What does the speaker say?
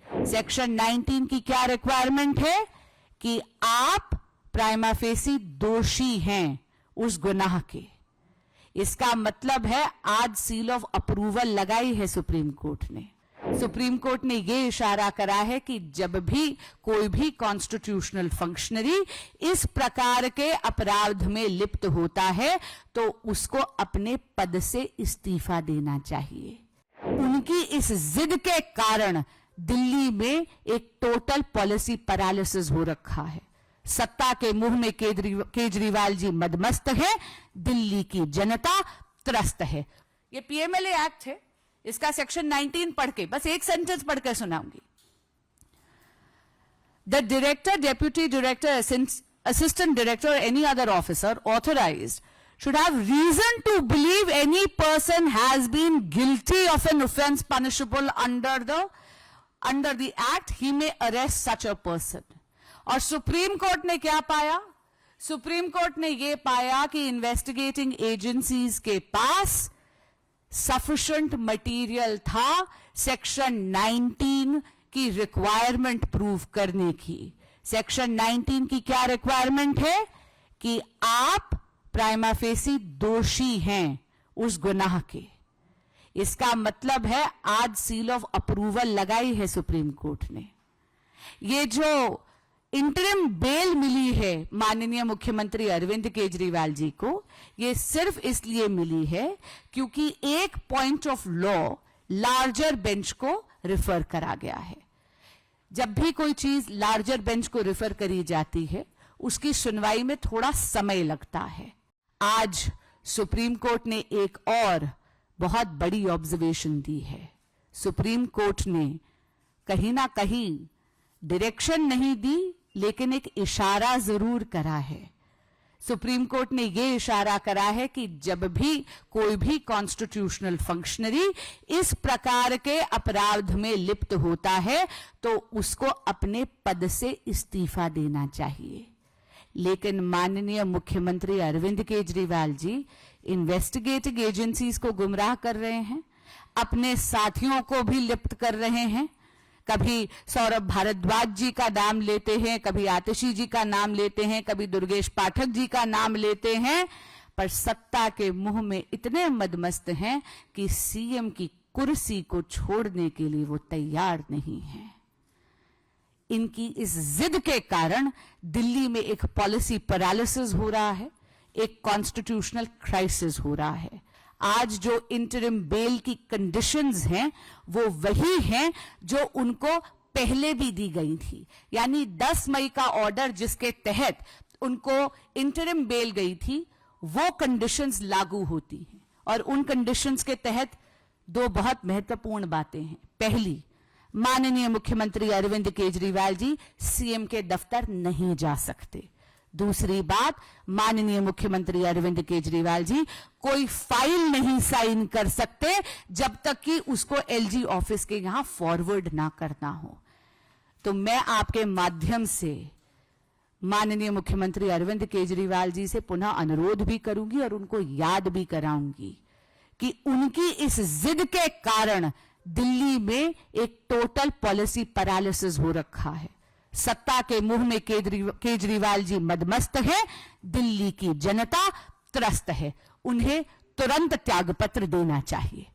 Section 19 की क्या requirement है कि आप प्राइमा फेसी दोषी हैं उस गुनाह के। इसका मतलब है आज सील ऑफ अप्रूवल लगाई है सुप्रीम कोर्ट ने। सुप्रीम कोर्ट ने यह इशारा करा है कि जब भी कोई भी कॉन्स्टिट्यूशनल फंक्शनरी इस प्रकार के अपराध में लिप्त होता है तो उसको अपने पद से इस्तीफा देना चाहिए। उनकी इस जिद के कारण दिल्ली में एक टोटल पॉलिसी पैरालिसिस हो रखा है। सत्ता के मुंह में केजरीवाल जी मदमस्त है, दिल्ली की जनता त्रस्त है। ये पीएमएलए एक्ट है, इसका सेक्शन 19 पढ़ के बस एक सेंटेंस पढ़ के सुनाऊंगी। The director, deputy director, assistant director, any other officer authorised should have reason to believe any person has been guilty of an offense punishable under the act, he may arrest such a person. और supreme court ने क्या पाया? Supreme court ने यह पाया कि investigating agencies के पास sufficient material था सेक्शन 19 की रिक्वायरमेंट प्रूव करने की। सेक्शन 19 की क्या रिक्वायरमेंट है कि आप प्राइमा फेसी दोषी हैं उस गुनाह के। इसका मतलब है आज सील ऑफ अप्रूवल लगाई है सुप्रीम कोर्ट ने। ये जो इंटरिम बेल मिली है माननीय मुख्यमंत्री अरविंद केजरीवाल जी को, ये सिर्फ इसलिए मिली है क्योंकि एक point of law larger bench को रिफर करा गया है। जब भी कोई चीज लार्जर बेंच को रिफर करी जाती है उसकी सुनवाई में थोड़ा समय लगता है। आज सुप्रीम कोर्ट ने एक और बहुत बड़ी ऑब्जर्वेशन दी है। सुप्रीम कोर्ट ने कहीं ना कहीं डायरेक्शन नहीं दी लेकिन एक इशारा जरूर करा है। सुप्रीम कोर्ट ने यह इशारा करा है कि जब भी कोई भी कॉन्स्टिट्यूशनल फंक्शनरी इस प्रकार के अपराध में लिप्त होता है तो उसको अपने पद से इस्तीफा देना चाहिए। लेकिन माननीय मुख्यमंत्री अरविंद केजरीवाल जी इन्वेस्टिगेटिंग एजेंसीज को गुमराह कर रहे हैं, अपने साथियों को भी लिप्त कर रहे हैं। कभी सौरभ भारद्वाज जी का नाम लेते हैं, कभी आतिशी जी का नाम लेते हैं, कभी दुर्गेश पाठक जी का नाम लेते हैं, पर सत्ता के मुंह में इतने मदमस्त हैं कि सीएम की कुर्सी को छोड़ने के लिए वो तैयार नहीं है। इनकी इस जिद के कारण दिल्ली में एक पॉलिसी पैरालिसिस हो रहा है, एक कॉन्स्टिट्यूशनल क्राइसिस हो रहा है। आज जो इंटरिम बेल की कंडीशंस हैं वो वही हैं जो उनको पहले भी दी गई थी। यानी 10 मई का ऑर्डर जिसके तहत उनको इंटरिम बेल गई थी वो कंडीशंस लागू होती हैं। और उन कंडीशंस के तहत दो बहुत महत्वपूर्ण बातें हैं। पहली, माननीय मुख्यमंत्री अरविंद केजरीवाल जी सीएम के दफ्तर नहीं जा सकते। दूसरी बात, माननीय मुख्यमंत्री अरविंद केजरीवाल जी कोई फाइल नहीं साइन कर सकते जब तक कि उसको एलजी ऑफिस के यहां फॉरवर्ड ना करना हो। तो मैं आपके माध्यम से माननीय मुख्यमंत्री अरविंद केजरीवाल जी से पुनः अनुरोध भी करूंगी और उनको याद भी कराऊंगी कि उनकी इस जिद के कारण दिल्ली में एक टोटल पॉलिसी पैरालिसिस हो रखा है। सत्ता के मुंह में केजरीवाल जी मदमस्त है, दिल्ली की जनता त्रस्त है। उन्हें तुरंत त्यागपत्र देना चाहिए।